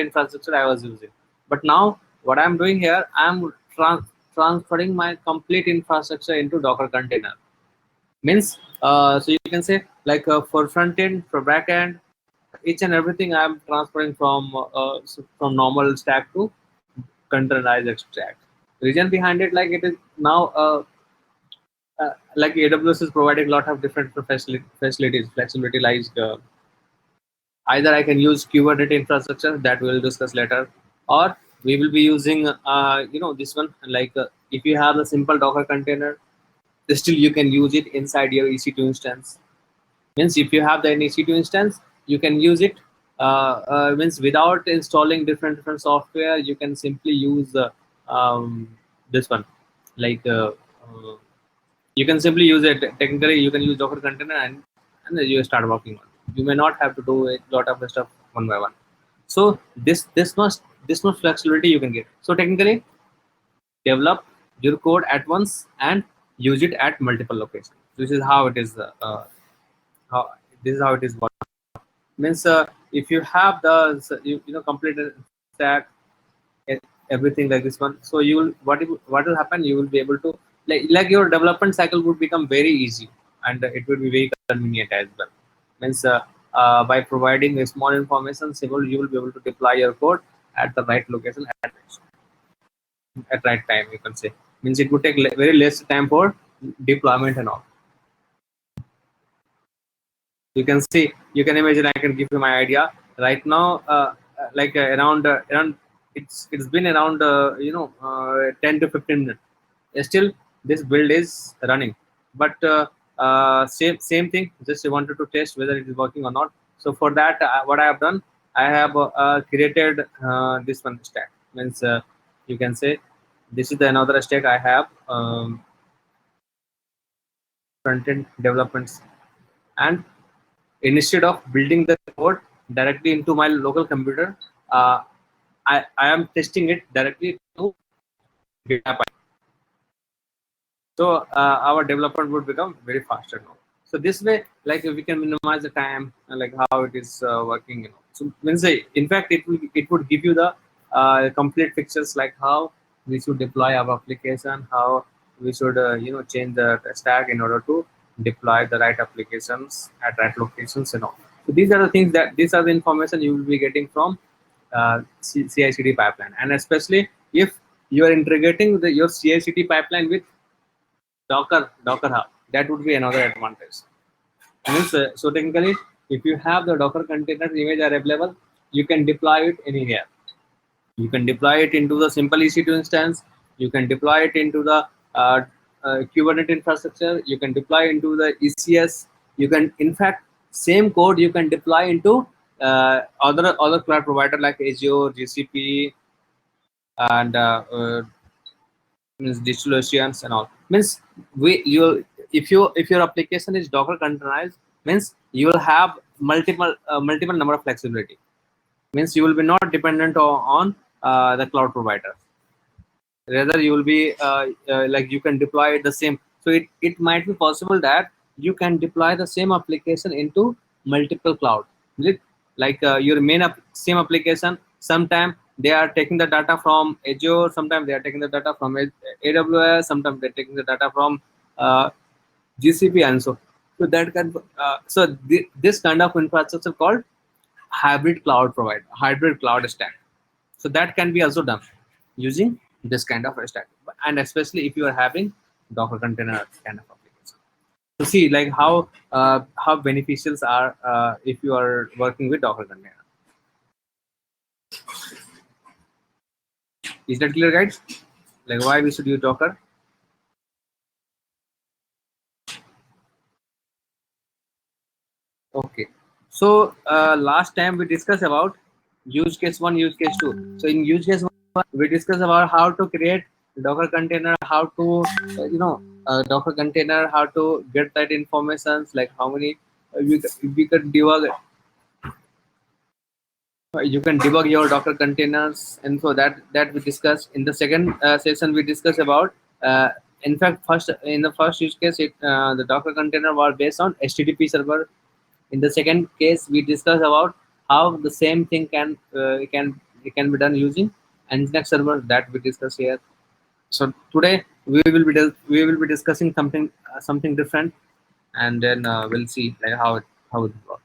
infrastructure I was using. But now what I'm doing here, I'm transferring my complete infrastructure into Docker container. Means so you can say like for front end, for back end, each and everything I'm transferring from normal stack to containerized stack. Reason behind it, like it is now like AWS is providing a lot of different facilities, flexibility, like either I can use Kubernetes infrastructure that we'll discuss later, or we will be using this one, like if you have a simple Docker container, still you can use it inside your EC2 instance. Means if you have the EC2 instance, you can use it. Means without installing different software, you can simply use this one, like you can simply use it. Technically, you can use Docker container, and then you start working on it. You may not have to do a lot of stuff one by one. So this much flexibility you can get. So technically, develop your code at once and use it at multiple locations. This is how it is. How this is how it is. Means if you have the completed stack, everything like this one, so you will what will happen, you will be able to like your development cycle would become very easy, and it will be very convenient as well. Means by providing a small information, you will be able to deploy your code at the right location at right time, you can say. Means it would take very less time for deployment and all. You can see, you can imagine, I can give you my idea right now. Around it's been around 10 to 15 minutes. Still this build is running, but same thing, just wanted to test whether it is working or not. So for that, what I have done, I have created this one stack. Means you can say this is the another stack I have, front-end developments. And instead of building the code directly into my local computer, I am testing it directly to GitHub. So our development would become very faster now. So this way, like we can minimize the time, like how it is working. So means in fact, it would give you the complete pictures, like how we should deploy our application, how we should change the stack in order to deploy the right applications at right locations and all. So these are the things these are the information you will be getting from CI/CD pipeline, and especially if you are integrating your CI/CD pipeline with Docker Hub, that would be another advantage. Means, so technically, if you have the Docker container image are available, you can deploy it anywhere. You can deploy it into the simple EC2 instance. You can deploy it into the Kubernetes infrastructure. You can deploy into the ECS. You can, in fact, same code you can deploy into other cloud provider like Azure, GCP, and means DigitalOcean and all. Means if your application is Docker containerized, means you will have multiple number of flexibility. Means you will be not dependent on the cloud provider. Rather, you will be like you can deploy the same. So it might be possible that you can deploy the same application into multiple cloud. Like your same application, sometime they are taking the data from Azure, sometimes they are taking the data from AWS, sometimes they're taking the data from GCP, and so that can this kind of infrastructure called hybrid cloud stack. So that can be also done using this kind of a stack, and especially if you are having Docker container kind of application. So see, like how beneficials are if you are working with Docker container. Is that clear, guys? Like why we should use Docker? Okay. So last time we discussed about use case 1, use case 2. So in use case 1, we discussed about how to create Docker container, how to Docker container, how to get that information, like how many we could debug. You can debug your Docker containers, and so that we discussed. In the second session, we discussed about. In fact, in the first use case, the Docker container was based on HTTP server. In the second case, we discussed about how the same thing can it can be done using Nginx server that we discuss here. So today we will be discussing something different, and then we'll see like how it works.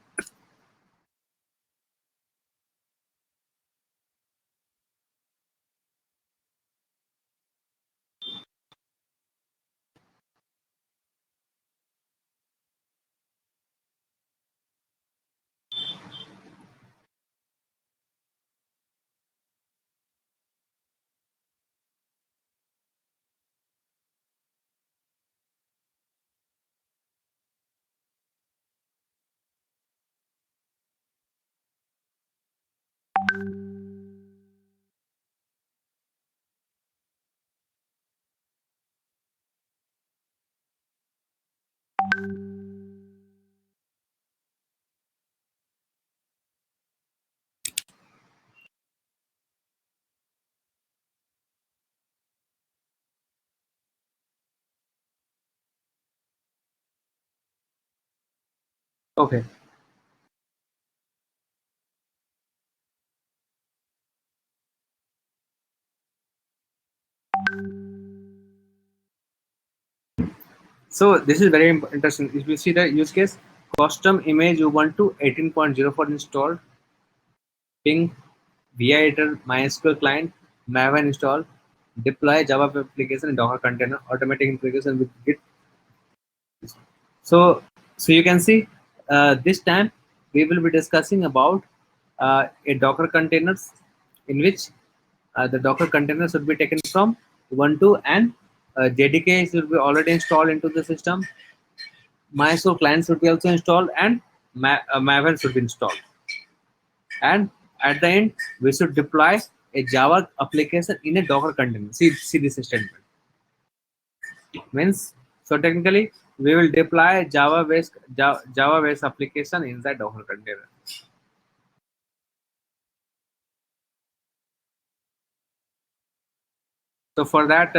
Okay. So this is very interesting. If you see the use case, custom image Ubuntu 18.04 installed, ping via editor MySQL client, Maven installed, deploy Java web application in Docker container, automatic integration with Git. So so you can see this time we will be discussing about a Docker containers in which the Docker container should be taken from Ubuntu, and JDK should be already installed into the system. Mysore client should be also installed, and Maven should be installed. And at the end, we should deploy a Java application in a Docker container. See this statement. Means, so technically, we will deploy Java based application inside Docker container. So for that,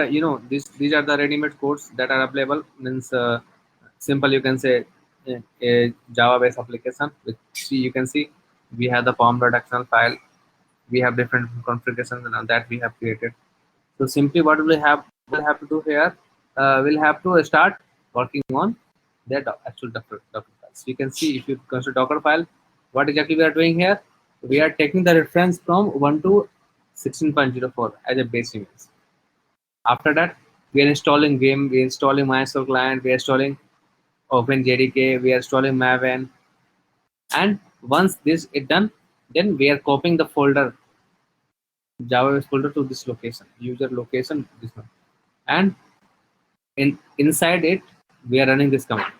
these are the ready-made codes that are available. Means simple, you can say a Java-based application. Which you can see we have the pom.xml file. We have different configurations and all that we have created. So simply, what we'll have to do here, we'll have to start working on the actual Docker files. You can see if you consider Docker file, what exactly we are doing here. We are taking the reference from Ubuntu 16.04 as a base image. After that, we are installing Vim, we are installing Mysore client, we are installing OpenJDK, we are installing Maven, and once this is done, then we are copying the folder, Java folder to this location, user location, this one, and inside it, we are running this command,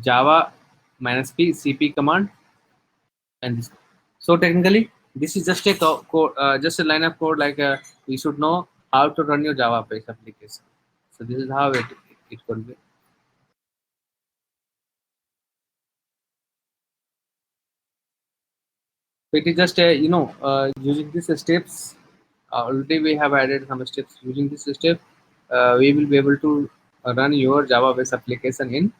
Java -p cp command, and this. So technically, this is just a code, just a line of code. Like you should know how to run your Java-based application. So this is how it could be. So it is just a using these steps. Already we have added some steps. Using this step, we will be able to run your Java-based application in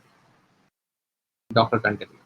Docker container.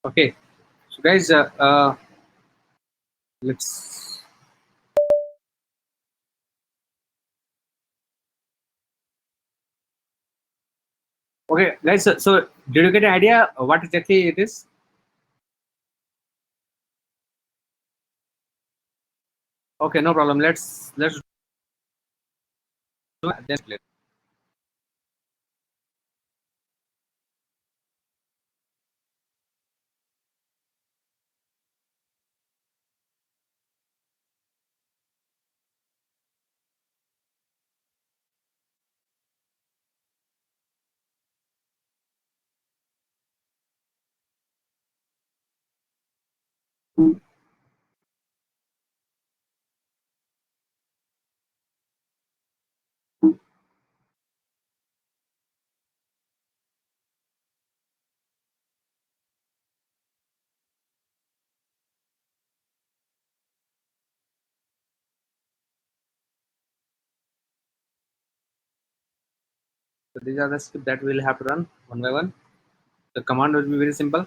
Okay, so guys, let's. Okay, guys. So did you get an idea what exactly it is? Okay, no problem. Let's do it. Then play. So these are the steps that we'll have to run one by one. The command will be very simple.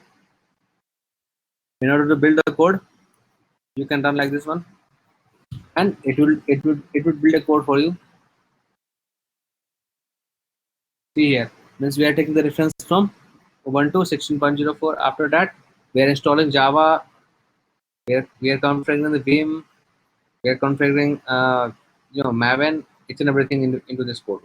In order to build the code, you can run like this one, and it would build a code for you. See here, means we are taking the reference from Ubuntu 16.04. After that, we are installing Java. We are configuring the Vim. We are configuring Maven, each and everything into this code.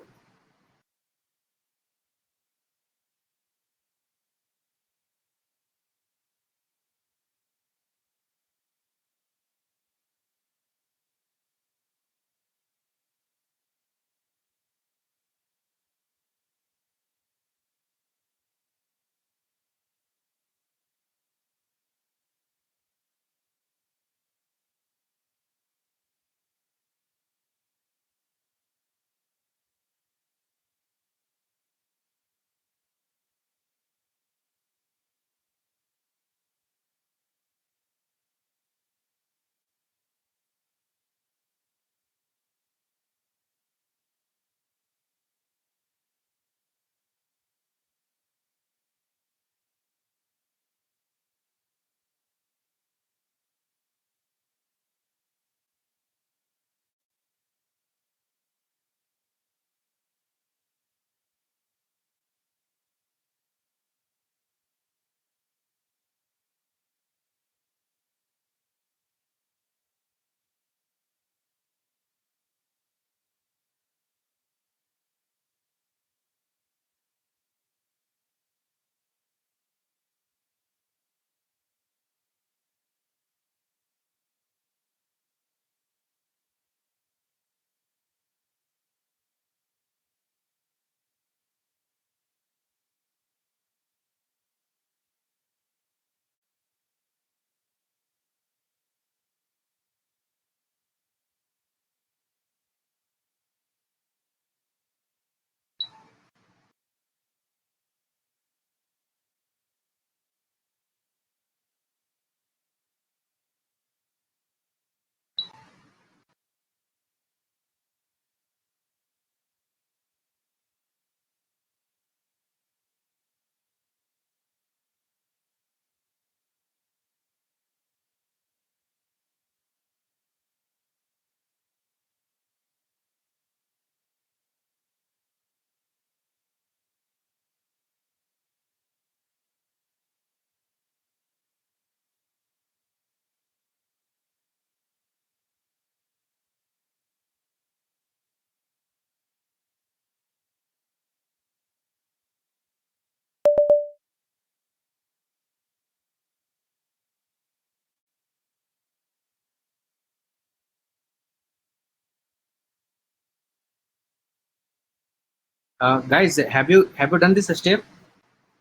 Guys, have you done this step?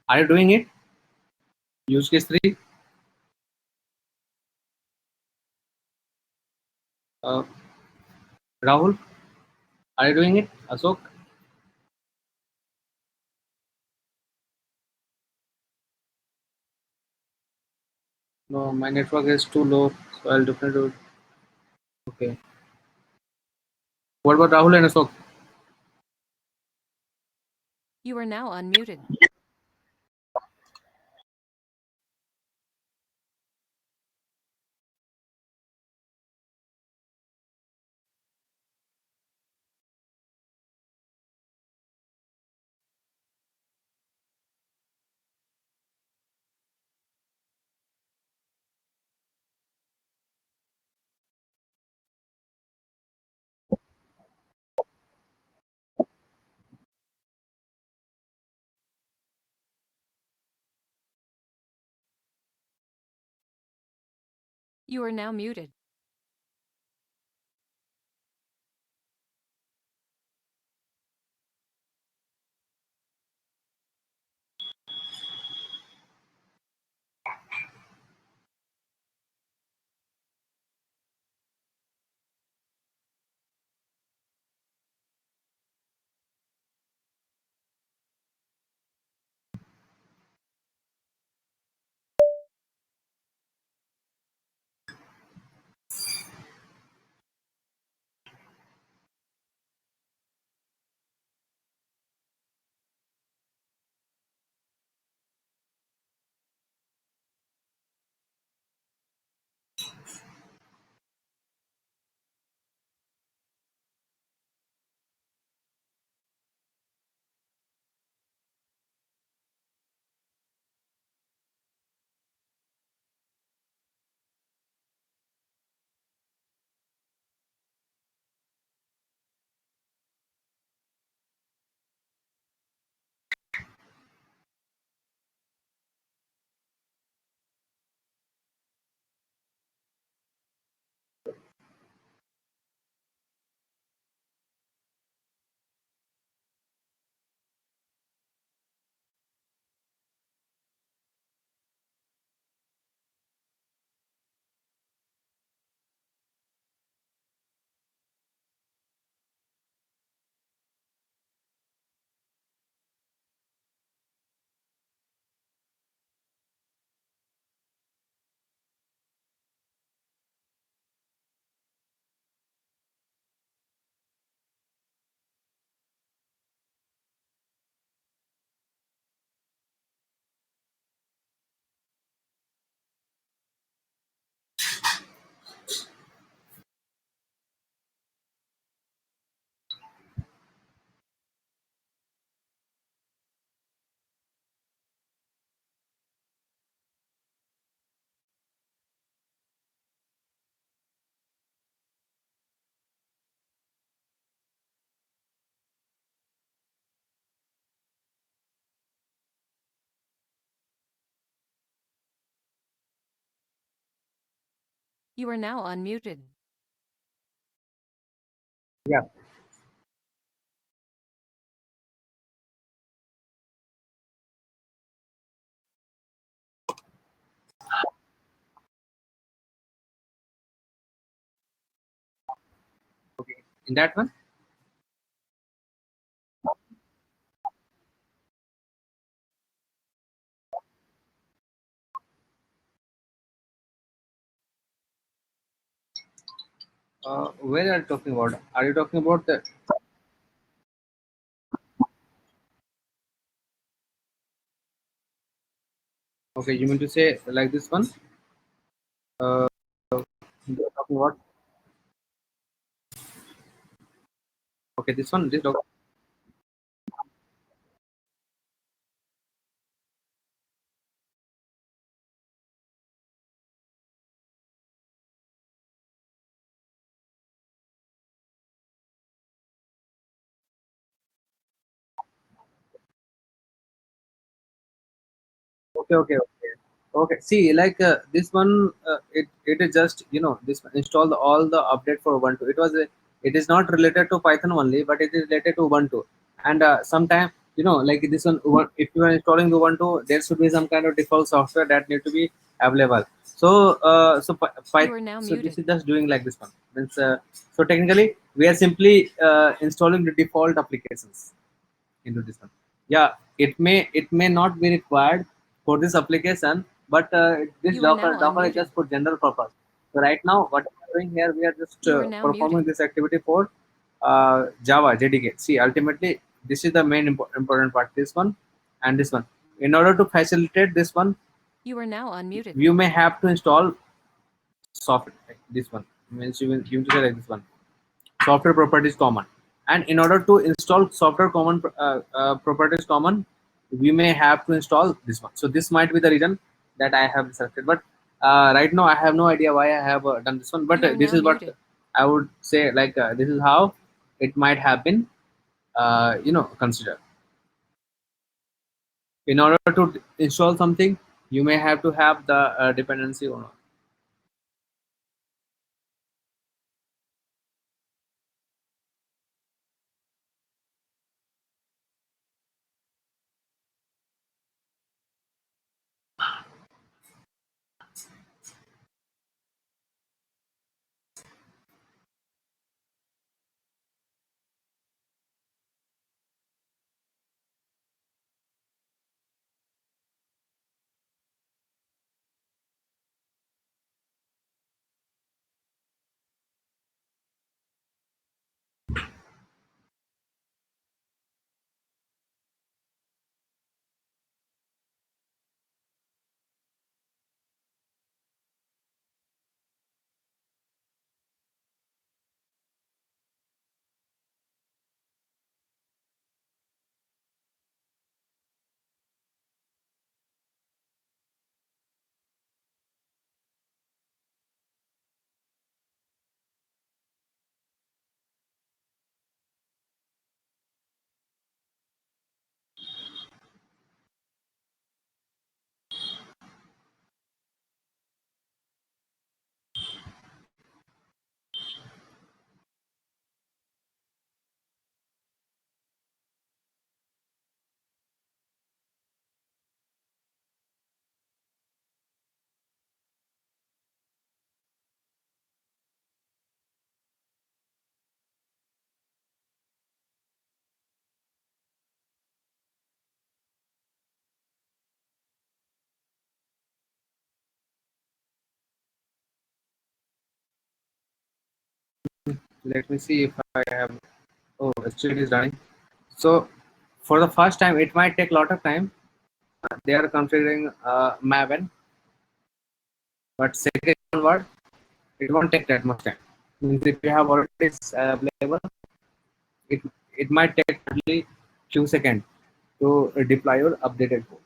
Are you doing it? Use case three. Uh, Rahul, are you doing it? Ashok? No, my network is too low, so I'll definitely do it. Okay. What about Rahul and Ashok? You are now unmuted. You are now muted. You are now unmuted. Yeah. Okay. In that one, where are you talking about? Are you talking about the? Okay, you mean to say like this one? Uh, you're talking about. Okay, this one. This. Okay, okay, okay, okay. See, like this one, it is just this one, install all the update for Ubuntu. It is not related to Python only, but it is related to Ubuntu. And sometime like this one, if you are installing Ubuntu, there should be some kind of default software that need to be available. So You are now So this muted. is just doing like this one. Means, so technically, we are simply installing the default applications into this one. Yeah, it may not be required for this application, but this You are now Docker is unmuted. just for general purpose. So right now, what we are doing here, we are just You are now performing muted. this activity for Java JDK. See, ultimately, this is the main important part. This one and this one. In order to facilitate this one, You are now unmuted. you may have to install software. Like this one means you will say like this one, software properties common. And in order to install software common properties common, we may have to install this one. So this might be the reason that I have selected, but right now I have no idea why I have done this one. But You are this now is what muted. I would say, like this is how it might have been considered. In order to install something, you may have to have the dependency or not. Let me see if I have. Oh, still it is running. So for the first time, it might take a lot of time. They are configuring Maven, but second onward, it won't take that much time. Means if you have already available, it it might take only few seconds to deploy your updated code.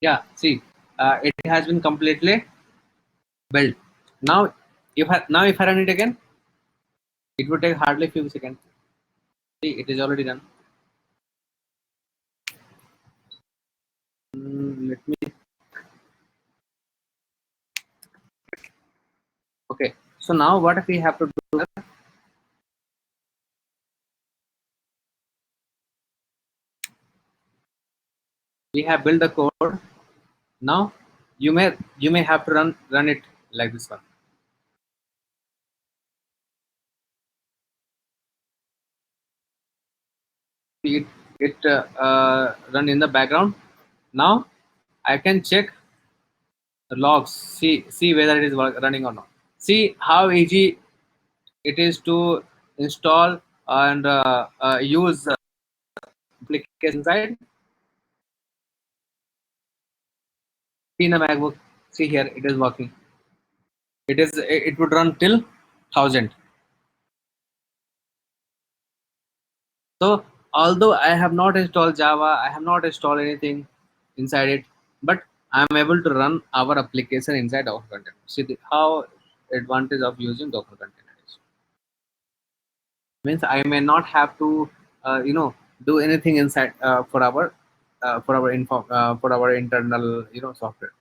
Yeah, see, it has been completely built. Now, if I run it again, it would take hardly few seconds. See, it is already done. Let me. Okay. So now what we have to do? We have built the code. Now you may have to run it like this one. It run in the background. Now I can check the logs. See whether it is running or not. See how easy it is to install and use application inside. See in the MacBook. See here, it is working. It would run till 1000. So although I have not installed Java, I have not installed anything inside it, but I am able to run our application inside Docker container. See how advantage of using Docker containers. Means I may not have to, do anything inside for our internal software.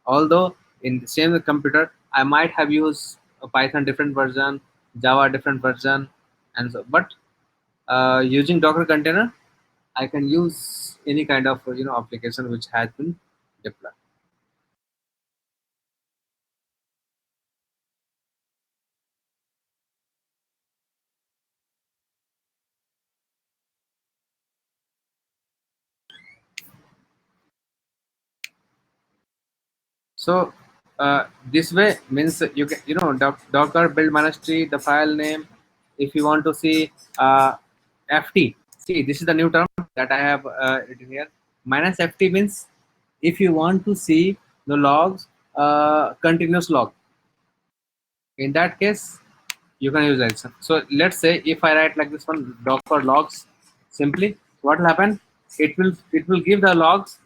Although in the same computer I might have used a Python different version, Java different version, and so but using Docker container, I can use any kind of application which has been deployed. So this way means you can Docker build monastery, the file name. If you want to see ft, see this is the new term that I have written here. Minus ft means if you want to see the logs, continuous log. In that case, you can use that. So let's say if I write like this one, Docker logs, simply what will happen? It will give the logs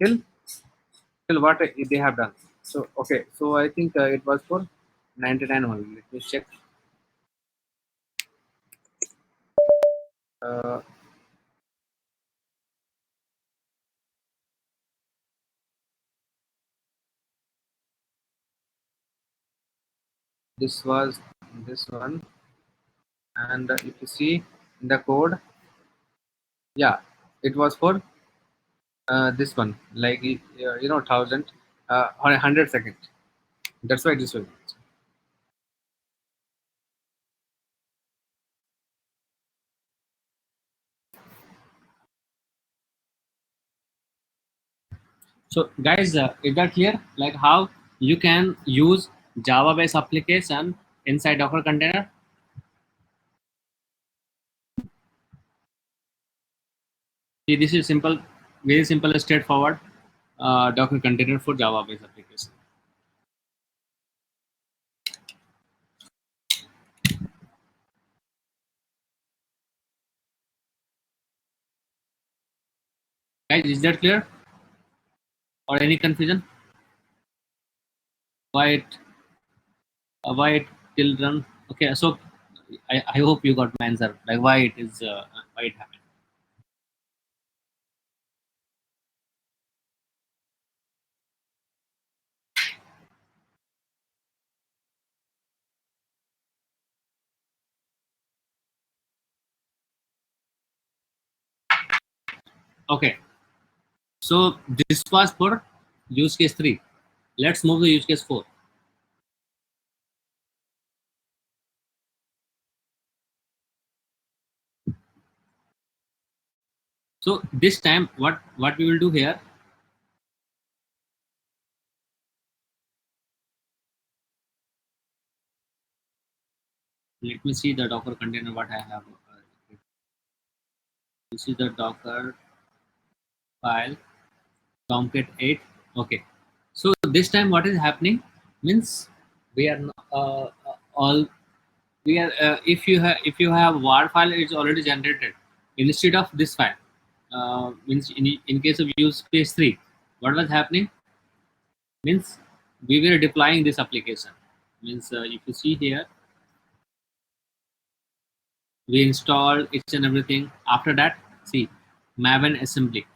till what they have done. So okay, so I think it was for 99 only. Let me check. Uh, this was this one, and if you see in the code, yeah, it was for this one, like 1000, 100 seconds. That's why this was. So guys, is that clear? Like how you can use Java based application inside Docker container? See, this is simple, very simple, straightforward Docker container for Java based application. Guys, is that clear? Or any confusion? Why it till run? Okay, so I hope you got my answer. Like why it is why it happened. Okay, so this was for use case 3. Let's move to use case 4. So this time what we will do here, let me see the Docker container what I have. This is the Docker file Tomcat 8. Okay, so this time what is happening means we are all we are if you have war file it's already generated instead of this file. Means in case of use case 3, what was happening means we were deploying this application. Means if you see here, we installed each and everything. After that, see Maven assembly.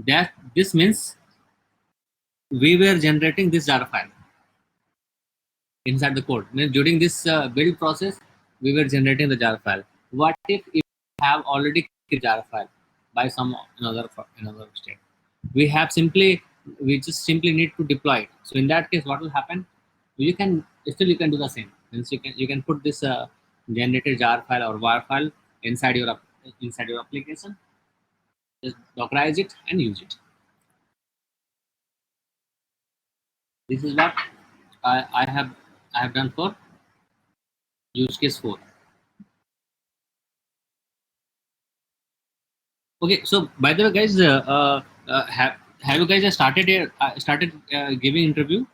That this means we were generating this jar file inside the code. Means during this build process, we were generating the jar file. What if we have already created jar file by some another step? We just simply need to deploy it. So in that case, what will happen? You can you can do the same. Means you can put this generated jar file or var file inside your application. Just dockerize it and use it. This is what I have done for use case 4. Okay, so by the way, guys, have you guys started giving interview?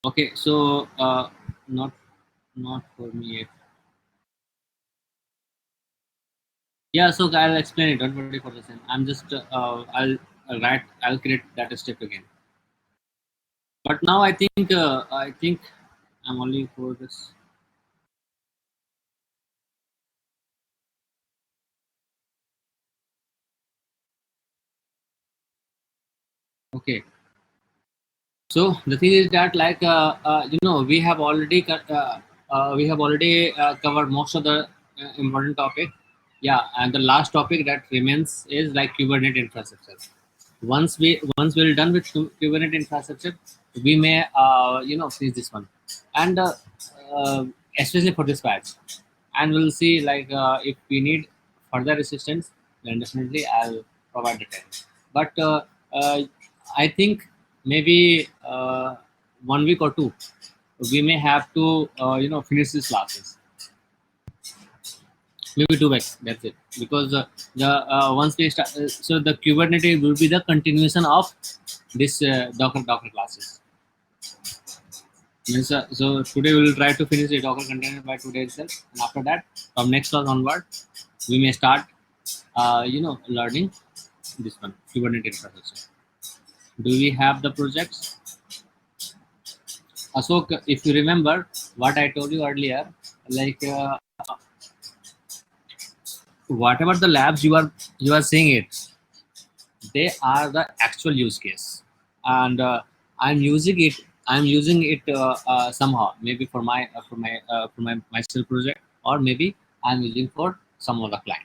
Okay, so not for me yet. Yeah, so I'll explain it. Don't worry for the same. I'm just I'll create that step again. But now I think I'm only for this. Okay. So the thing is that like we have already covered most of the important topic. Yeah, and the last topic that remains is like Kubernetes infrastructure. Once we're done with Kubernetes infrastructure, we may finish this one, and especially for this patch, and we'll see like if we need further assistance, then definitely I'll provide the time. But uh, I think maybe 1 week or two, we may have to finish these classes. Maybe 2 weeks. That's it. Because the once we start, so the Kubernetes will be the continuation of this Docker classes. Means, so today we will try to finish the Docker container by today itself, and after that, from next class onward, we may start, learning this one Kubernetes infrastructure. Do we have the projects? Ashok, if you remember what I told you earlier, like whatever the labs you are seeing it, they are the actual use case, and I'm using it somehow, maybe for my still project, or maybe I'm using for some other client.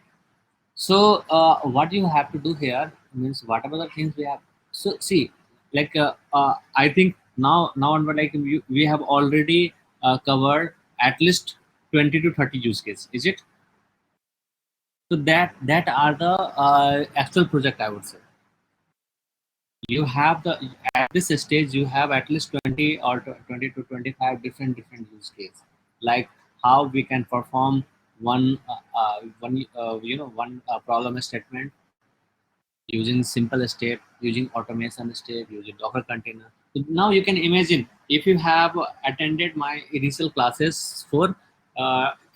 So what you have to do here means whatever the things we have. So see, like I think now onward, like we have already cover at least 20 to 30 use cases. Is it? So that are the actual project, I would say. You have the at this stage you have at least 20 or 20 to 25 different use cases, like how we can perform one problem statement using simple step, using automation step, using Docker container. So now you can imagine if you have attended my initial classes for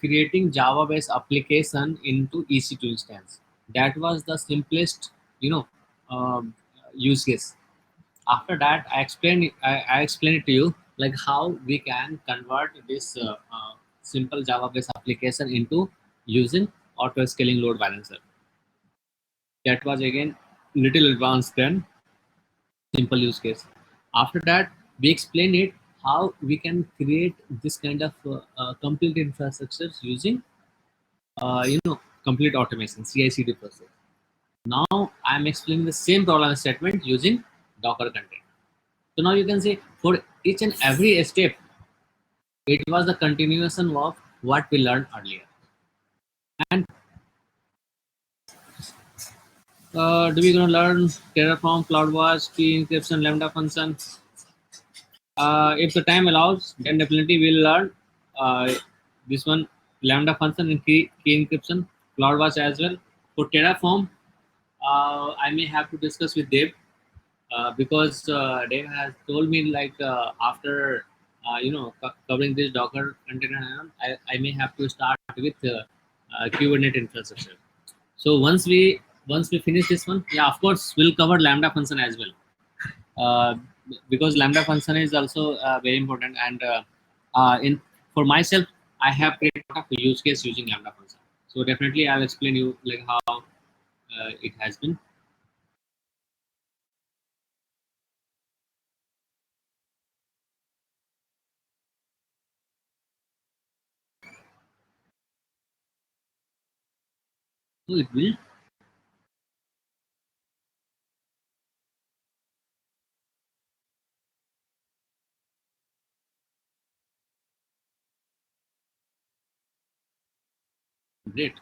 creating Java-based application into EC2 instance. That was the simplest, you know, use case. After that, I explained it to you like how we can convert this simple Java-based application into using auto scaling load balancer. That was again little advanced than simple use case. After that, we explain it how we can create this kind of complete infrastructure using complete automation CI/CD process. Now I'm explaining the same problem statement using Docker container. So now you can see for each and every step, it was the continuation of what we learned earlier. And do we gonna learn Terraform, CloudWatch, key encryption, Lambda function? If the time allows, then definitely we'll learn this one, Lambda function and key encryption, CloudWatch as well. For Terraform, I may have to discuss with Dave because Dave has told me like after covering this Docker container, I may have to start with Kubernetes infrastructure. So once we finish this one, yeah, of course we'll cover Lambda function as well. Because Lambda function is also very important, and in for myself I have created a use case using Lambda function. So definitely I'll explain you like how it has been. So it will. Great.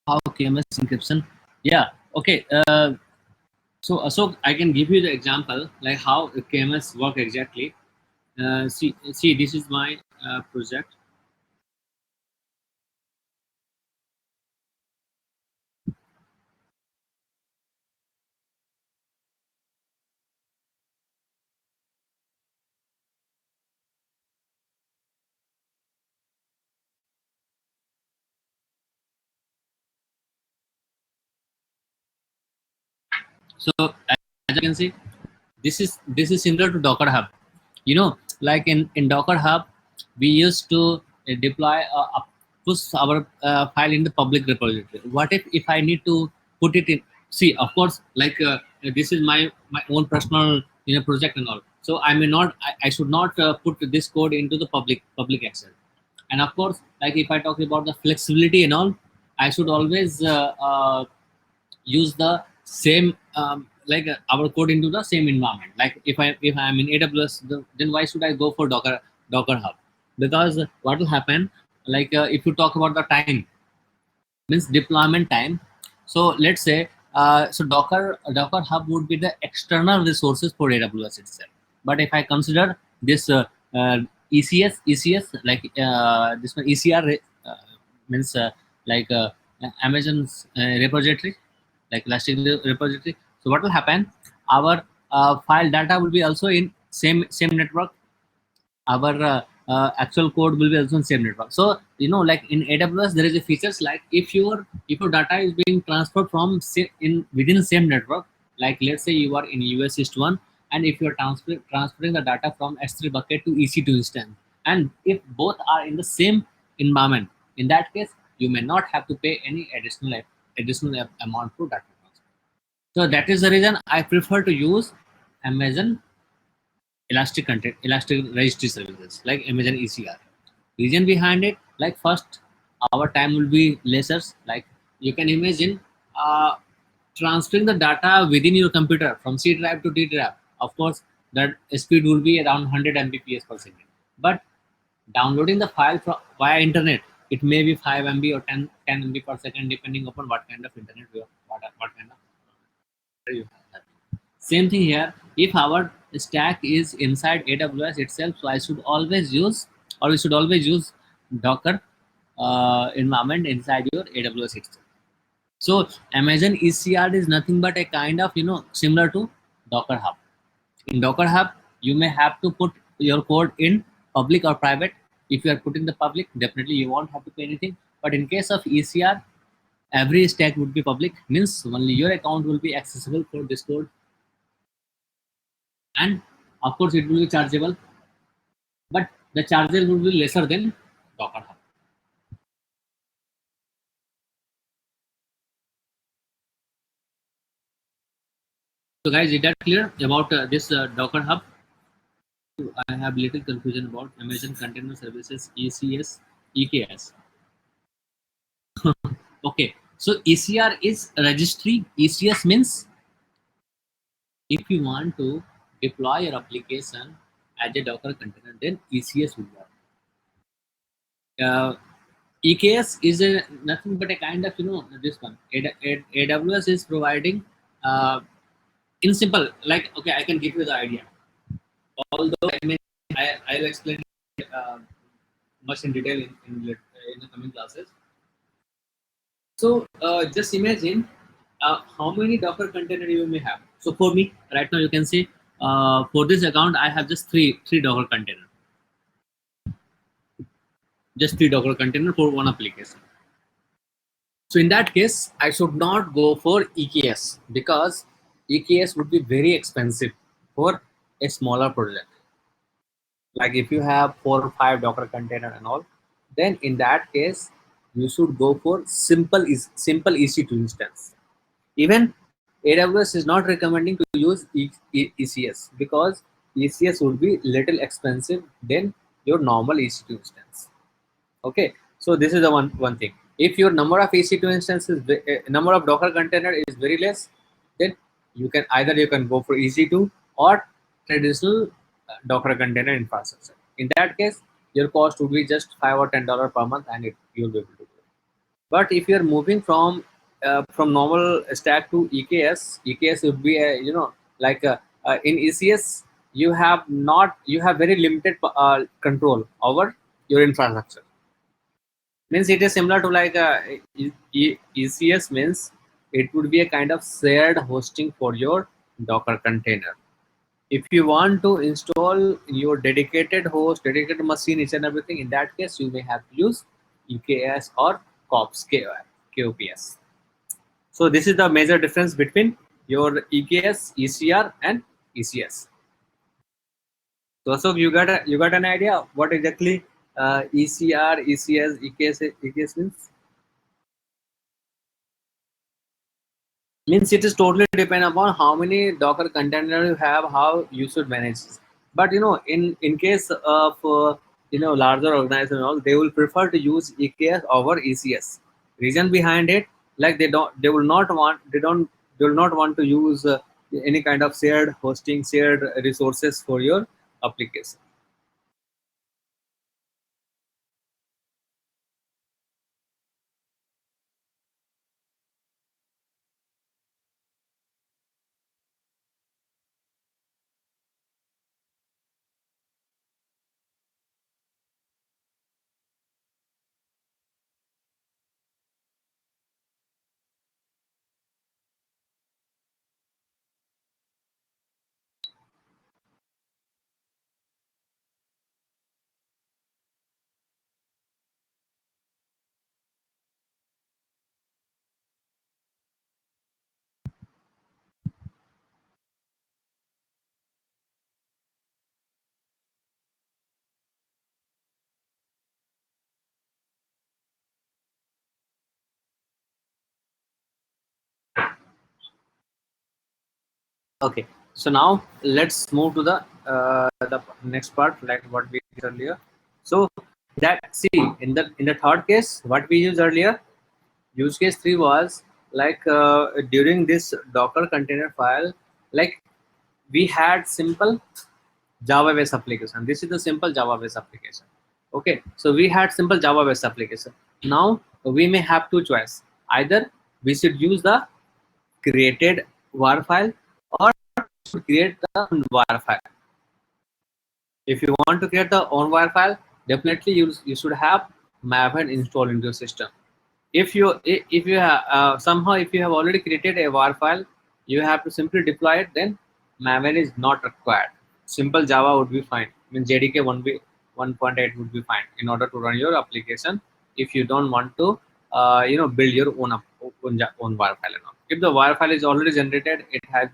How KMS encryption? Yeah. Okay. So Ashok, I can give you the example like how KMS work exactly. See, this is my project. So as you can see, this is similar to Docker Hub. Like in Docker Hub, we used to deploy push our file in the public repository. What if I need to put it in? See, of course, like this is my own personal project and all. So I may not, I should not put this code into the public access. And of course, like if I talk about the flexibility and all, I should always use the same our code into the same environment. Like if I'm in AWS, then why should I go for Docker Hub? Because what will happen, like if you talk about the time, means deployment time. So let's say so Docker Hub would be the external resources for AWS itself. But if I consider this ECS like this one ECR means like Amazon's repository, like Elastic repository. So what will happen? Our file data will be also in same network. Our actual code will be also in same network. So like in AWS, there is a features like if your data is being transferred from within same network, like let's say you are in US East 1, and if you are transferring the data from S3 bucket to EC2 instance, and if both are in the same environment, in that case you may not have to pay any additional amount for data transfer. So that is the reason I prefer to use Amazon Elastic Registry Services like Amazon ECR. Reason behind it, like first, our time will be lesser. Like You can imagine transferring the data within your computer from C drive to D drive. Of course, that speed will be around 100 Mbps per second. But downloading the file from via internet, it may be 5 MB or 10 MB per second, depending upon what kind of internet you have, what kind of you have. Same thing here. If our stack is inside AWS itself, so I should always use, or we should always use Docker environment inside your AWS itself. So Amazon ECR is nothing but a kind of, similar to Docker Hub. In Docker Hub, you may have to put your code in public or private. If you are putting the public, definitely you won't have to pay anything. But in case of ECR, every stack would be public, means only your account will be accessible for this code. And of course, it will be chargeable, but the charges will be lesser than Docker Hub. So guys, is that clear about this Docker Hub? I have little confusion about Amazon Container Services, ECS, EKS. Okay, so ECR is registry. ECS means if you want to deploy your application as a Docker container, then ECS will work. EKS is nothing but a kind of, this one. AWS is providing, in simple, like, okay, I can give you the idea. Although I'll explain much in detail in the coming classes. So just imagine how many Docker container you may have. So for me, right now you can see for this account I have just three Docker container. Just three Docker container for one application. So in that case, I should not go for EKS because EKS would be very expensive for a smaller project. Like if you have 4 or 5 Docker container and all, then in that case you should go for simple EC2 instance. Even AWS is not recommending to use ECS because ECS would be little expensive than your normal EC2 instance. Okay, so this is the one thing. If your number of EC2 instances, number of Docker container is very less, then you can go for EC2 or traditional Docker container infrastructure. In that case, your cost would be just $5 or $10 per month, and you'll be able to do it. But if you're moving from normal stack to EKS, EKS would be a, like in ECS you have very limited control over your infrastructure. Means it is similar to like ECS means it would be a kind of shared hosting for your Docker container. If you want to install your dedicated host, dedicated machine, each and everything, in that case you may have to use EKS or KOPS. So this is the major difference between your EKS, ECR, and ECS. So you got an idea what exactly ECR, ECS, EKS means? Means it is totally depend upon how many Docker container you have, how you should manage. But in case of larger organization and all, they will prefer to use EKS over ECS. Reason behind it, like they will not want to use any kind of shared hosting, shared resources for your application. Okay, so now let's move to the next part, like what we did earlier. So that, see, in the third case, what we used earlier, Use case 3 was like during this Docker container file, like we had simple Java based application. This is the simple Java based application. Okay, so we had simple Java based application. Now we may have two choice. Either we should use the created war file or create the own war file. If you want to create the own war file, definitely you should have Maven installed into your system. If you have somehow if you have already created a war file, you have to simply deploy it. Then Maven is not required. Simple Java would be fine. I mean JDK 1.8 would be fine in order to run your application. If you don't want to build your own war file and all. If the war file is already generated, it has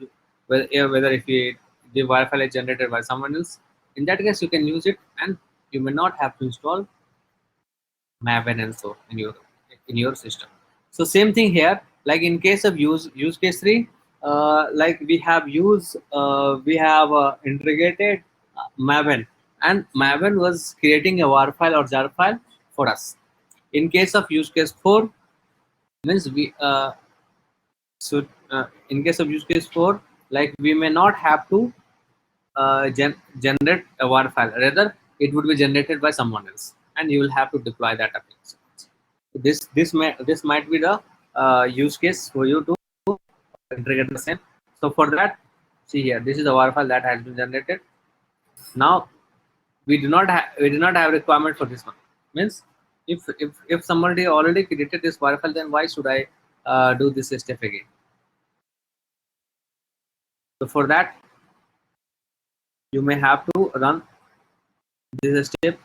whether if the war file is generated by someone else, in that case you can use it and you may not have to install Maven and so in your system. So same thing here. Like in case of use case 3, like we have integrated Maven, and Maven was creating a war file or jar file for us. In case of use case 4, means we in case of use case 4, like we may not have to generate a war file. Rather, it would be generated by someone else, and you will have to deploy that application. This might be the use case for you to integrate the same. So for that, see here, this is the war file that has been generated. Now we do not have requirement for this one. Means if somebody already created this war file, then why should I do this step again? So for that, you may have to run this step.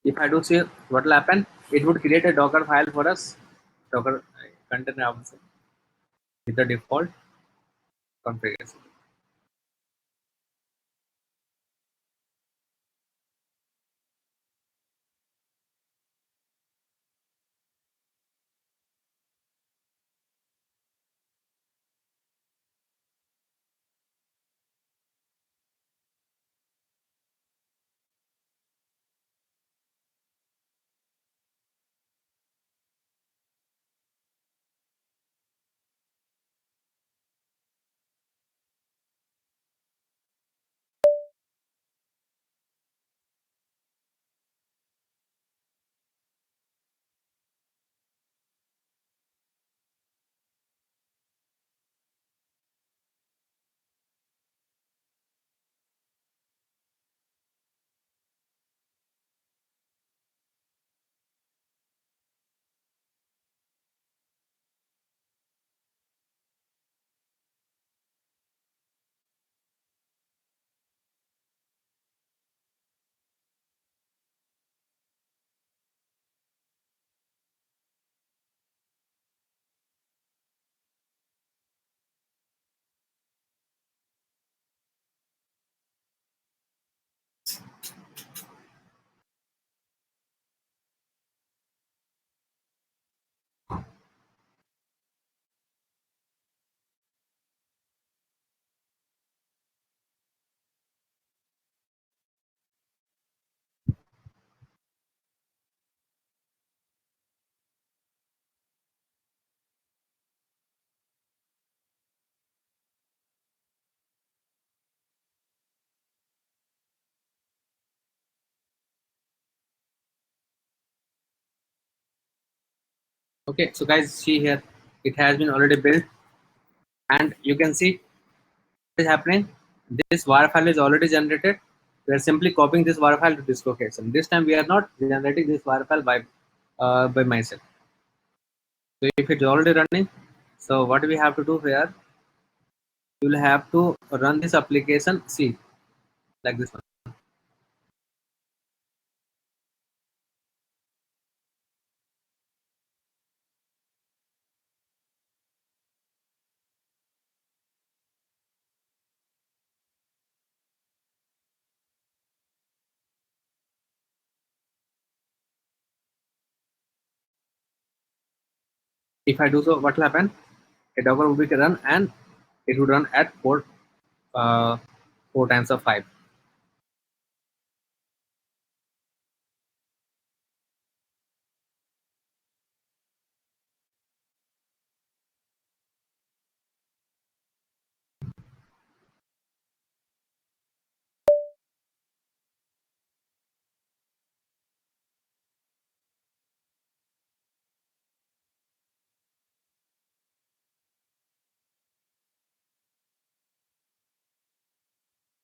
If I do say what will happen, it would create a Docker file for us, Docker container also with the default configuration. Okay, so guys, see here, it has been already built, and you can see what is happening. This war file is already generated. We are simply copying this war file to this location. This time we are not generating this war file by myself. So if it's already running, so what we have to do here, you will have to run this application. See, like this one. If I do so, what will happen? A Docker will be run and it would run at port uh, 4 times of 5.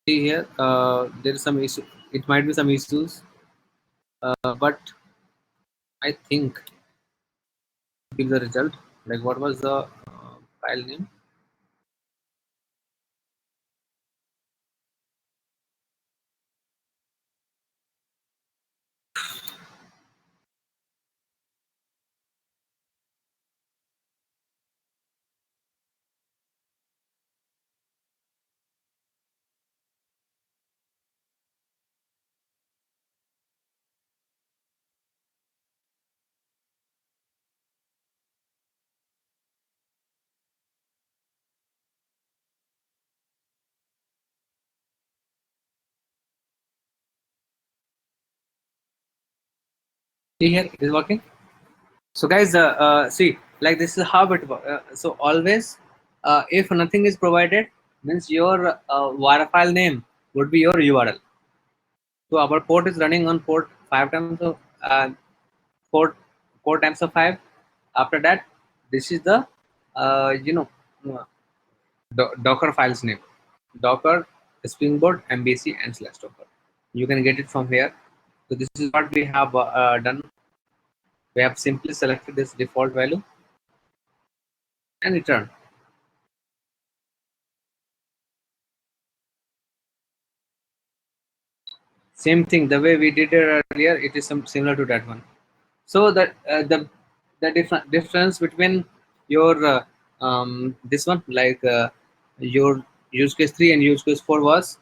See here, there is some issue. It might be some issues, but I think give the result. Like what was the file name? See here, it is working. So guys, see, like this is how it works. So always, if nothing is provided, means your var file name would be your URL. So our port is running on port 5 times of port 4 times of 5. After that, this is the uh, Docker files name. Docker Springboard MBC and slash Docker. You can get it from here. So this is what we have done. We have simply selected this default value and return. Same thing, the way we did it earlier, it is some similar to that one. So that the difference between your this one, like your use case 3 and use case 4 was,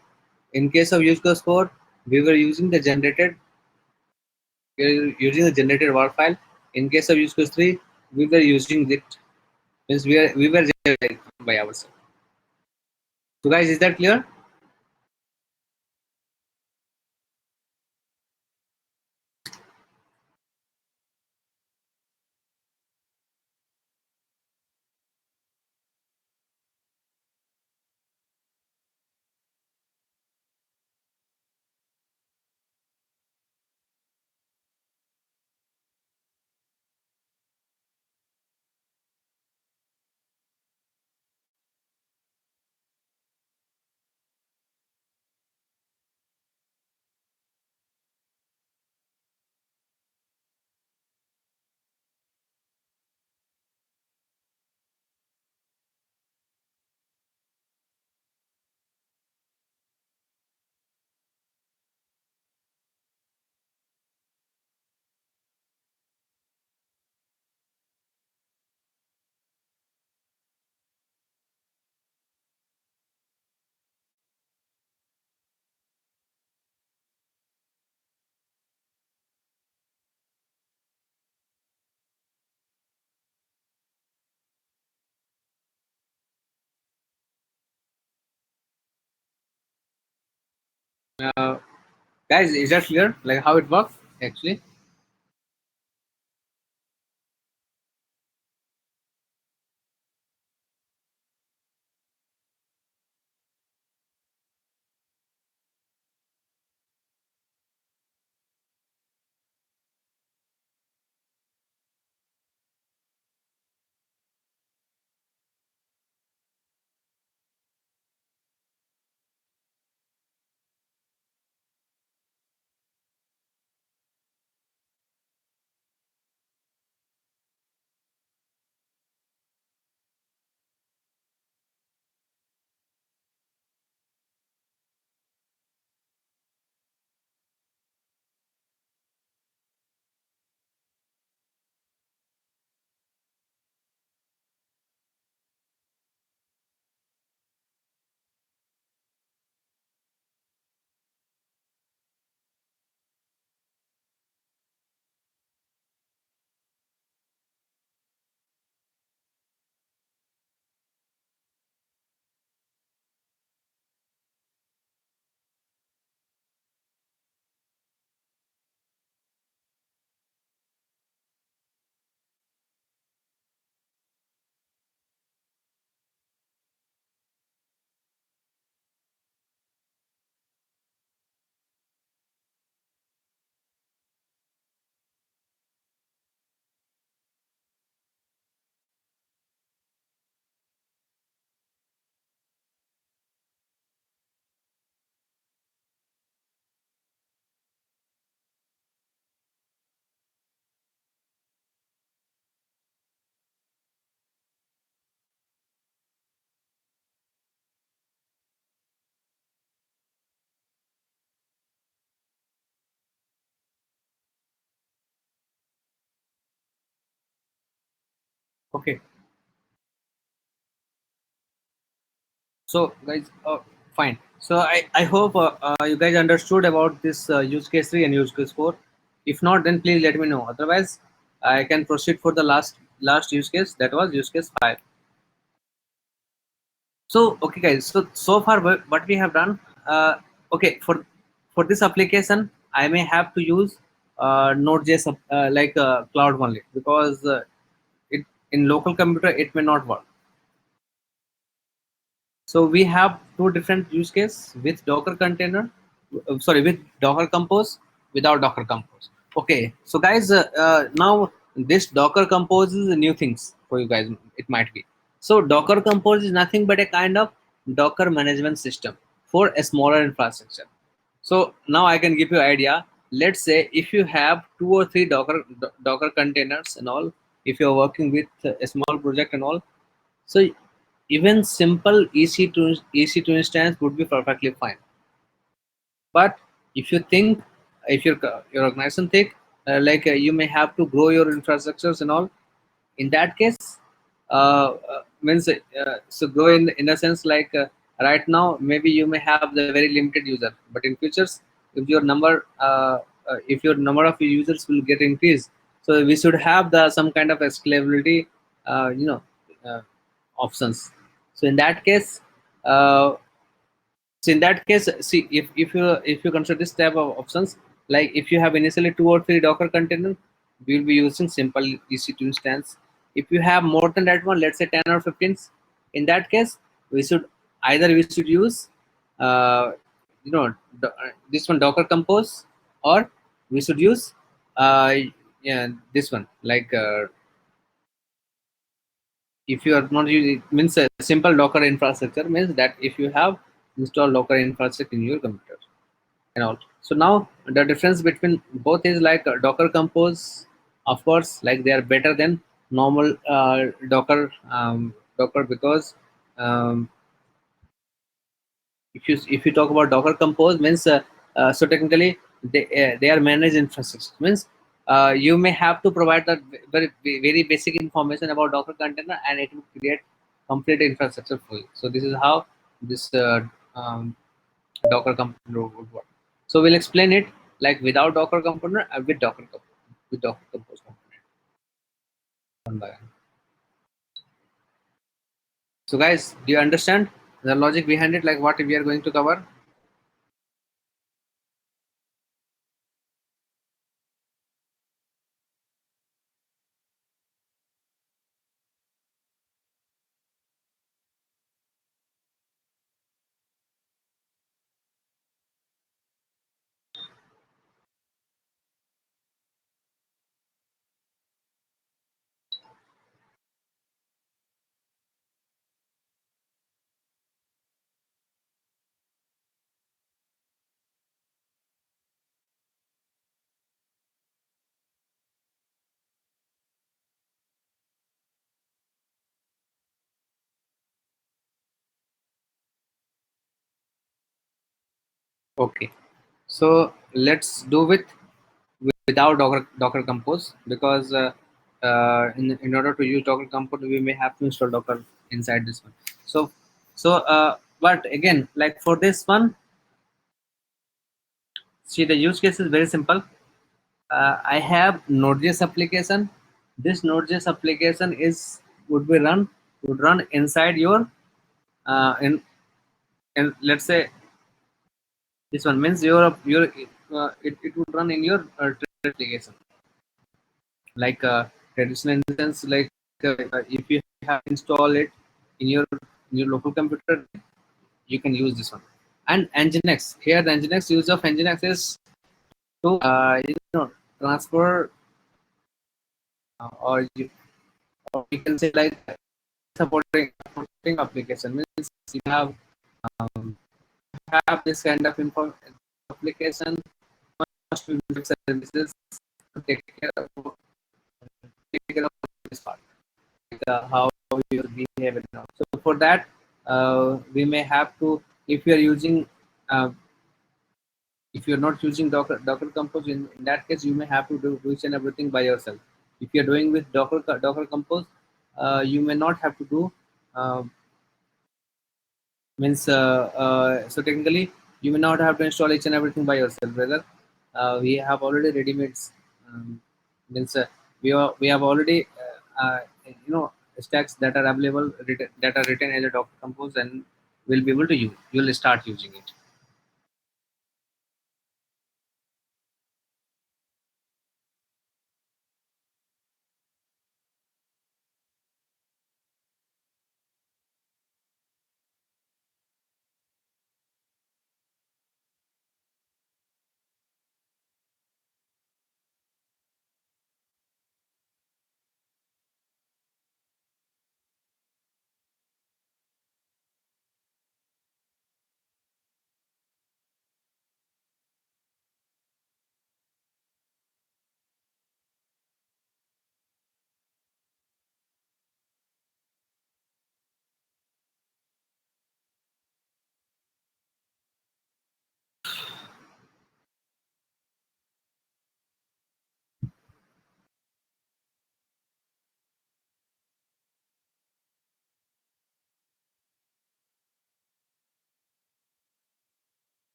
in case of use case 4, we were using the generated war file. In case of use case 3, we were using it, means we were generating by ourselves. So guys, is that clear? uh, Guys, is that clear, like how it works actually? Okay. So guys, fine. So I hope you guys understood about this use case 3 and use case 4. If not, then please let me know. Otherwise, I can proceed for the last use case, that was use case 5. So okay guys, so far what we have done, okay, for this application I may have to use Node.js like cloud only, because it in local computer it may not work. So we have two different use case with Docker container, sorry, with Docker Compose, without Docker Compose. Okay, so guys, now this Docker Compose is a new things for you guys. It might be. So Docker Compose is nothing but a kind of Docker management system for a smaller infrastructure. So now I can give you idea. Let's say if you have 2 or 3 Docker containers and all, if you're working with a small project and all, so even simple EC2 instance would be perfectly fine. But if you think, if your organization think like you may have to grow your infrastructures and all, in that case, means so grow in a sense like right now maybe you may have the very limited user, but in futures if your number of users will get increased, so we should have the some kind of a scalability, uh, options. So in that case, uh, see, if you consider this type of options, like if you have initially 2 or 3 Docker container, we will be using simple EC2 instance. If you have more than that one, let's say 10 or 15, in that case, we should use uh, this one Docker Compose, or we should use yeah, this one like if you are not using, means a simple Docker infrastructure means that if you have installed Docker infrastructure in your computer and all. So now the difference between both is like Docker Compose, of course, like they are better than normal Docker, because um, if you talk about Docker Compose means so technically they are managed infrastructure means you may have to provide that very basic information about Docker container, and it will create complete infrastructure for you. So this is how this Docker component would work. So we'll explain it like without Docker component and with Docker component, with Docker Compose component, one by one. So guys, do you understand the logic behind it, like what we are going to cover? Okay. So let's do without Docker Compose, because in order to use Docker Compose, we may have to install Docker inside this one. But again, like for this one, see, the use case is very simple. I have Node.js application. This Node.js application would run inside your in let's say this one means it would run in your application, like traditional instance, like if you have installed it in your local computer, you can use this one. And Nginx, here the Nginx use of Nginx is to transfer or you can say like supporting application means you um, have this kind of info application must be services to take care of this part, like, how you behave and all. So for that, we may have to, if you are using, uh, if you're not using Docker Compose, in that case, you may have to do each and everything by yourself. If you're doing with Docker Compose, you may not have to do uh, means so technically you may not have to install each and everything by yourself. Rather, we have already ready-mades. Means we have already stacks that are available that are written as a Docker Compose, and we'll be able to use. You'll start using it.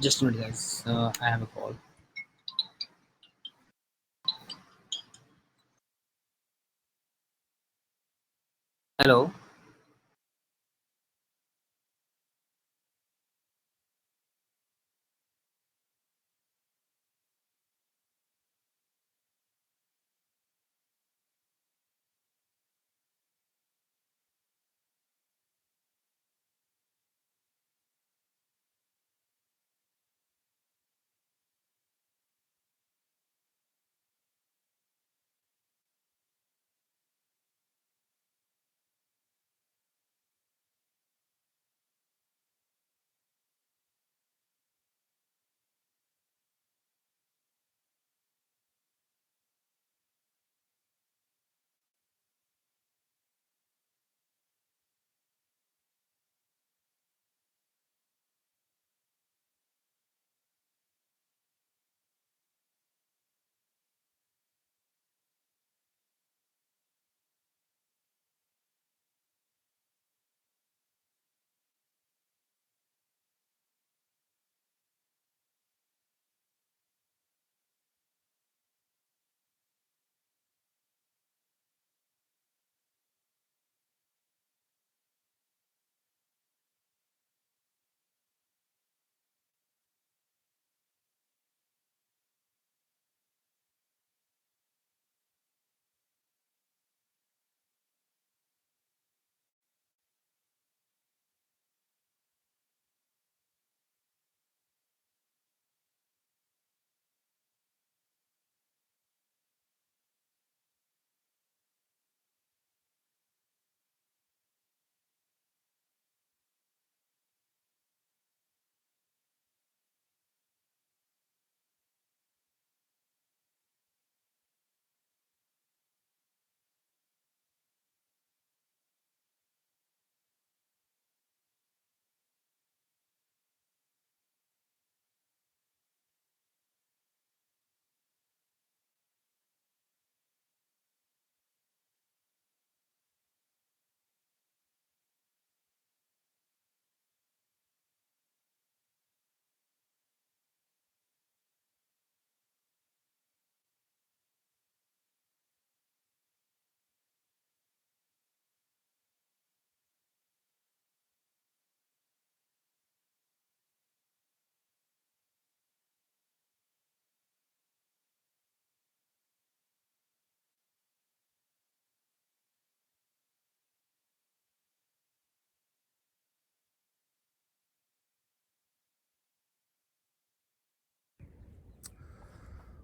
Just a minute, guys. I have a call. Hello.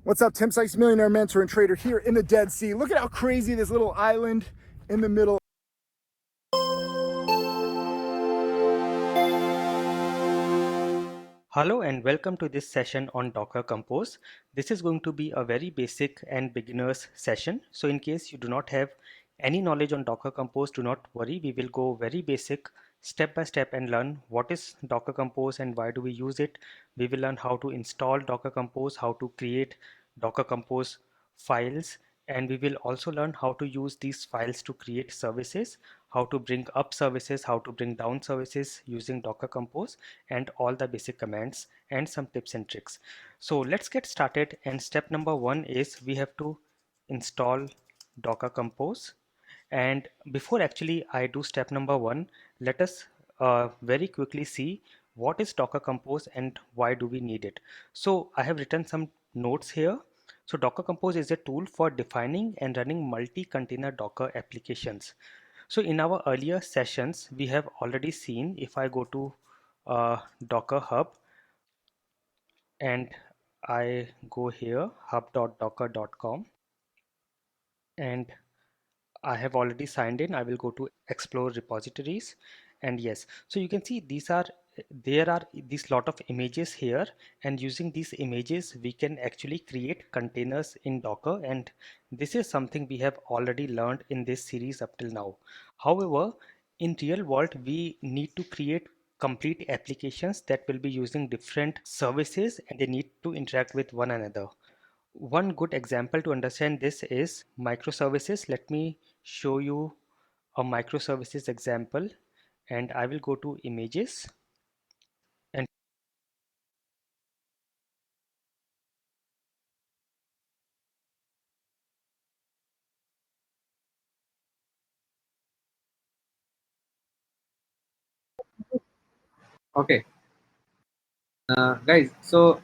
What's up, Tim Sykes, millionaire mentor and trader here in the Dead Sea. Look at how crazy this little island in the middle. Hello and welcome to this session on Docker Compose. This is going to be a very basic and beginners session. So in case you do not have any knowledge on Docker Compose, do not worry. We will go very basic step by step and learn what is Docker Compose and why do we use it. We will learn how to install Docker Compose, how to create Docker Compose files, and we will also learn how to use these files to create services, how to bring up services, how to bring down services using Docker Compose, and all the basic commands and some tips and tricks. So let's get started. And step number one is we have to install Docker Compose. And before actually I do step number one, let us very quickly see what is Docker Compose and why do we need it. So I have written some notes here. So Docker Compose is a tool for defining and running multi-container Docker applications. So in our earlier sessions, we have already seen, if I go to Docker Hub and I go here, hub.docker.com, and I have already signed in. I will go to explore repositories, and yes, so you can see there are this lot of images here, and using these images we can actually create containers in Docker, and this is something we have already learned in this series up till now. However, in real world we need to create complete applications that will be using different services and they need to interact with one another. One good example to understand this is microservices. Let me show you a microservices example, and I will go to images, and Okay, guys. So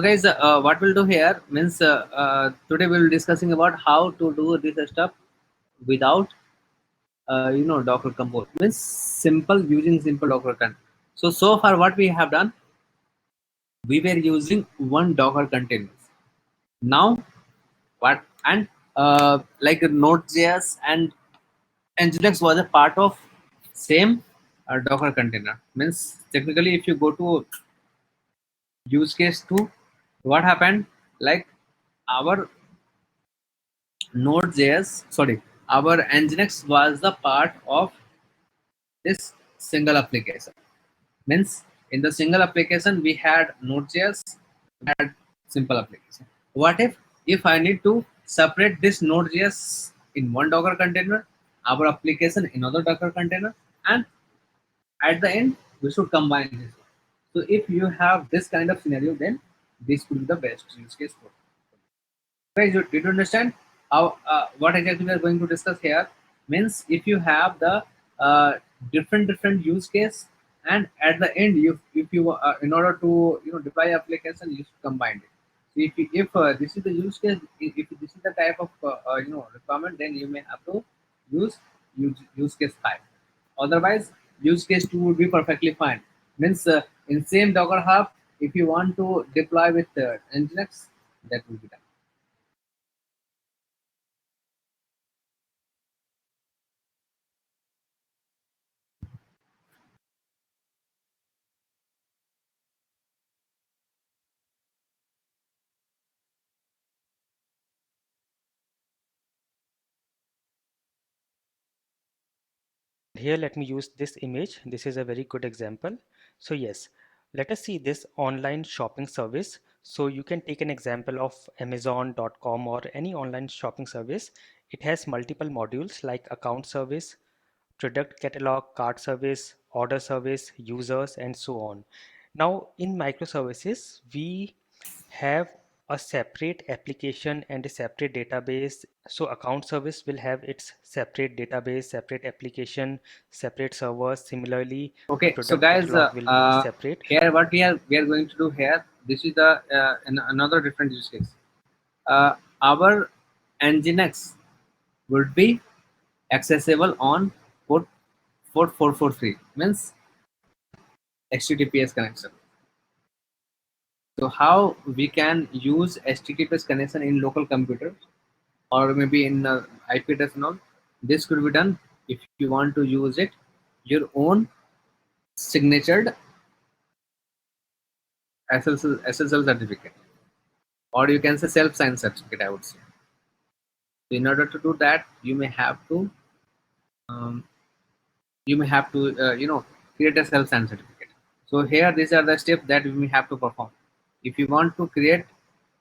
guys, what we'll do here means today we'll be discussing about how to do this stuff without Docker Compose, means simple, using simple Docker container. So far what we have done, we were using one Docker container. Now what, and like Node.js and Nginx was a part of same Docker container. Means technically if you go to use case 2, what happened, like our Node.js, sorry, our Nginx was the part of this single application. Means in the single application we had Node.js, we had simple application. What if I need to separate this Node.js in one Docker container, our application in another Docker container, and at the end we should combine this. So if you have this kind of scenario, then this could be the best use case for. Guys, did you understand how what exactly we are going to discuss here? Means if you have the different use case, and at the end, if you in order to deploy application, you should combine it. So if this is the use case, if this is the type of requirement, then you may have to use case 5. Otherwise, use case 2 would be perfectly fine. Means in same Docker Hub, if you want to deploy with Nginx, that will be done. here let me use this image. This is a very good example. So yes, let us see this online shopping service. So you can take an example of Amazon.com or any online shopping service. It has multiple modules like account service, product catalog, cart service, order service, users, and so on. Now in microservices, we have a separate application and a separate database. So account service will have its separate database, separate application, separate servers. Similarly, Okay, so product guys, catalog will be separate. here what we are going to do here. This is the another different use case. Our Nginx would be accessible on port 443, means HTTPS connection. So how we can use HTTPS connection in local computers or maybe in IP address and all? This could be done if you want to use it your own signatured SSL certificate, or you can say self-signed certificate, I would say. In order to do that, um, create a self-signed certificate. So here, these are the steps that we may have to perform. If you want to create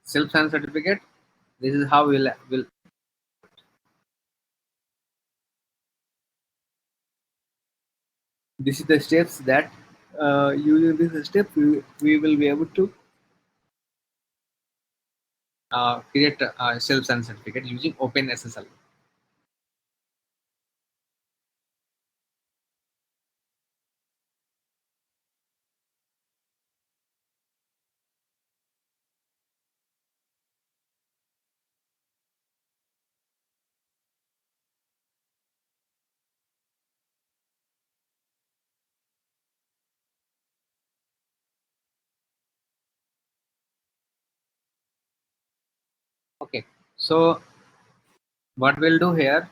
self-signed certificate, this is how will this is the steps that using this step we will be able to create a self-signed certificate using OpenSSL. Okay, so what we'll do here,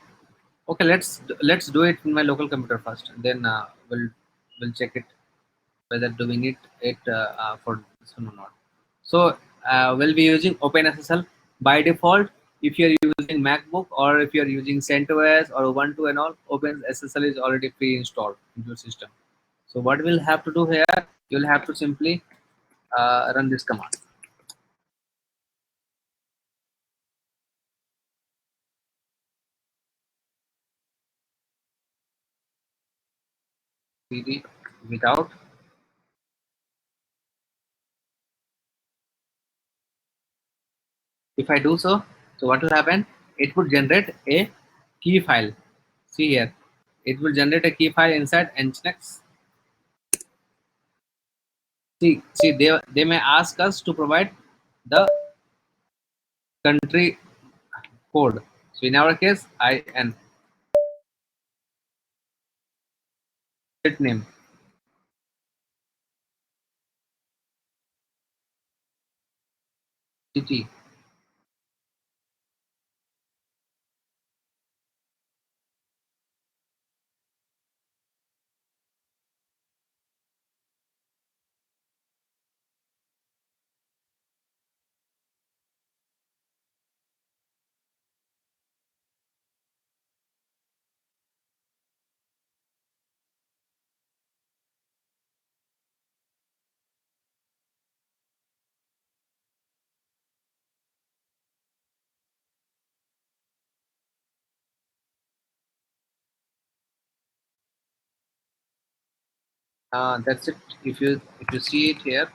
okay, let's do it in my local computer first, then we'll check it whether do we need it for this one or not. So we'll be using OpenSSL by default. If you're using MacBook or if you're using CentOS or Ubuntu and all, OpenSSL is already pre-installed into your system. So what we'll have to do here, you'll have to simply run this command. cd without. If I do so, so what will happen? It would generate a key file. See here, it will generate a key file inside Nginx. See, they may ask us to provide the country code. So in our case, IN state name. City. That's it. If you see it here,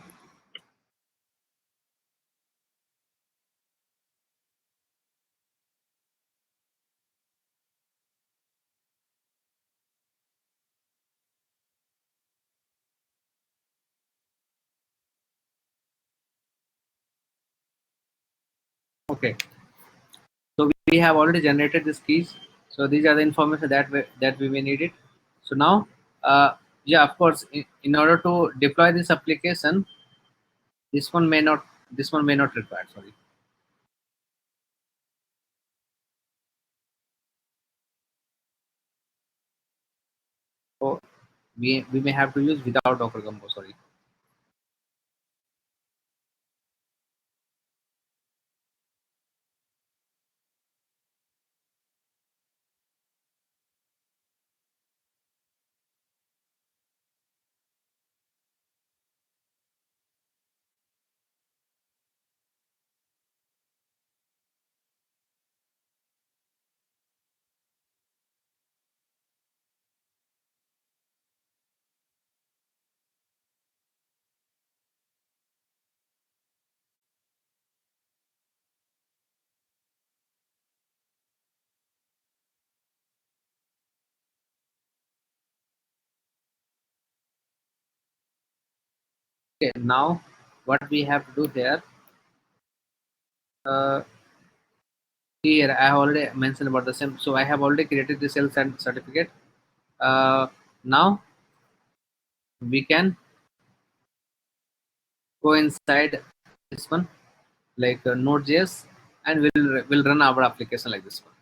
okay. So we have already generated these keys. So these are the information that we may need it. So now, yeah, of course, in order to deploy this application, this one may not require. Sorry. So we may have to use without Docker Compose. Sorry. Okay. Now, what we have to do here. Uh, Here I have already mentioned about the same. So I have already created the self certificate. Now we can go inside this one, like Node.js, and we'll run our application like this one.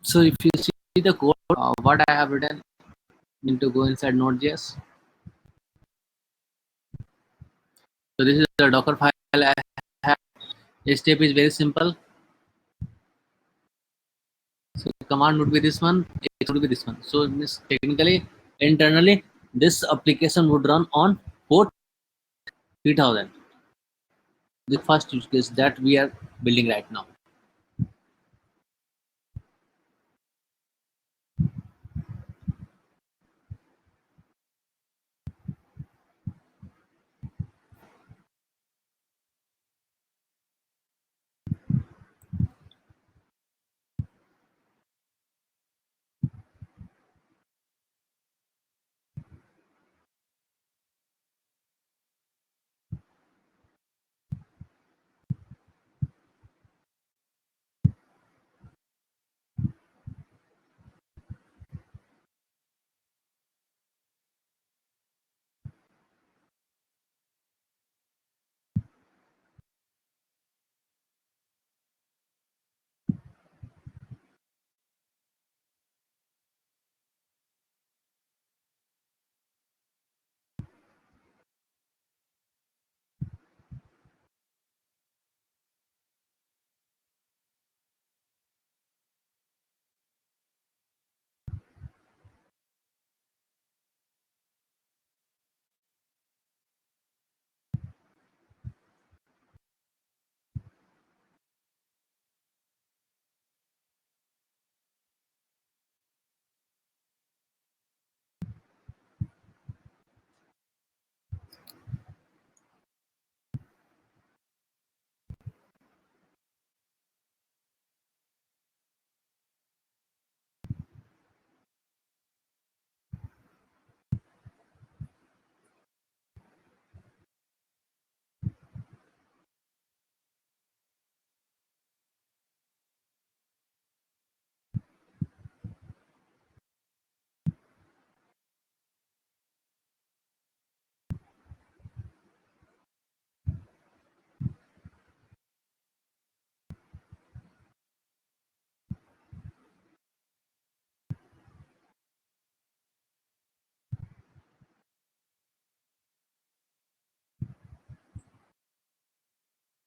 So if you see the code, what I have written, need to go inside Node.js. So this is the Docker file I have. The step is very simple. So the command would be this one, it would be this one. So this technically, internally, this application would run on port 3000. The first use case that we are building right now.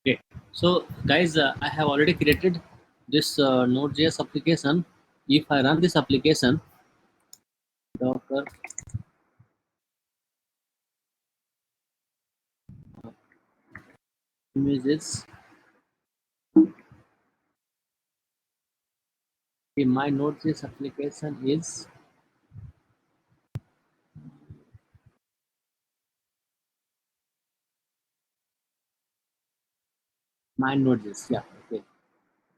Okay, so guys, I have already created this Node.js application. If I run this application, Docker images, okay, my Node.js application is my Node.js. Yeah, okay,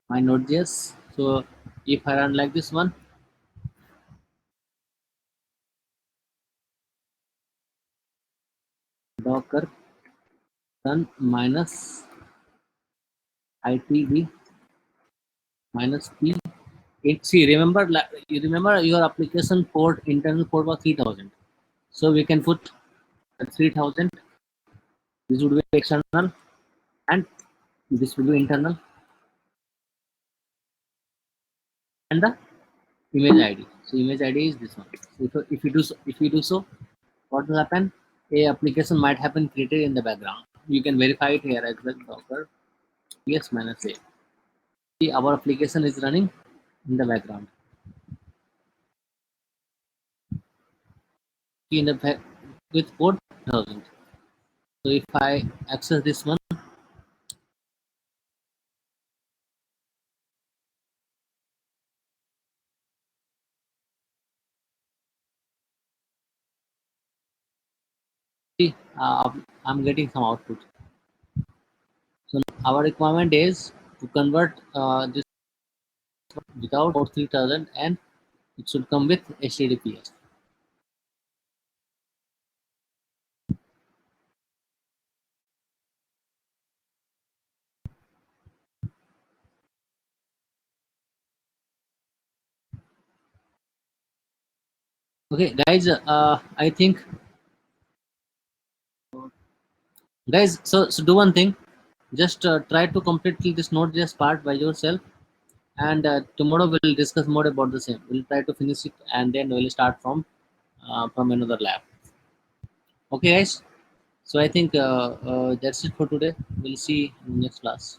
my Node.js. So if I run like this one, Docker run minus itd minus p. It see remember you remember your application port internal port was 3000. So we can put 3000. This would be external and this will be internal, and the image ID. So image ID is this one. So if you do so, what will happen? A application might have been created in the background. You can verify it here as well. Docker yes minus a. See, our application is running in the background. See, in the with port 1000. So if I access this one, see, I'm getting some output. So our requirement is to convert this without port 3000, and it should come with HTTPS. Okay, guys, I think, guys, so do one thing, just try to complete this Node.js part by yourself, and tomorrow we'll discuss more about the same. We'll try to finish it, and then we'll start from another lab. Okay, guys. So I think that's it for today. We'll see in the next class.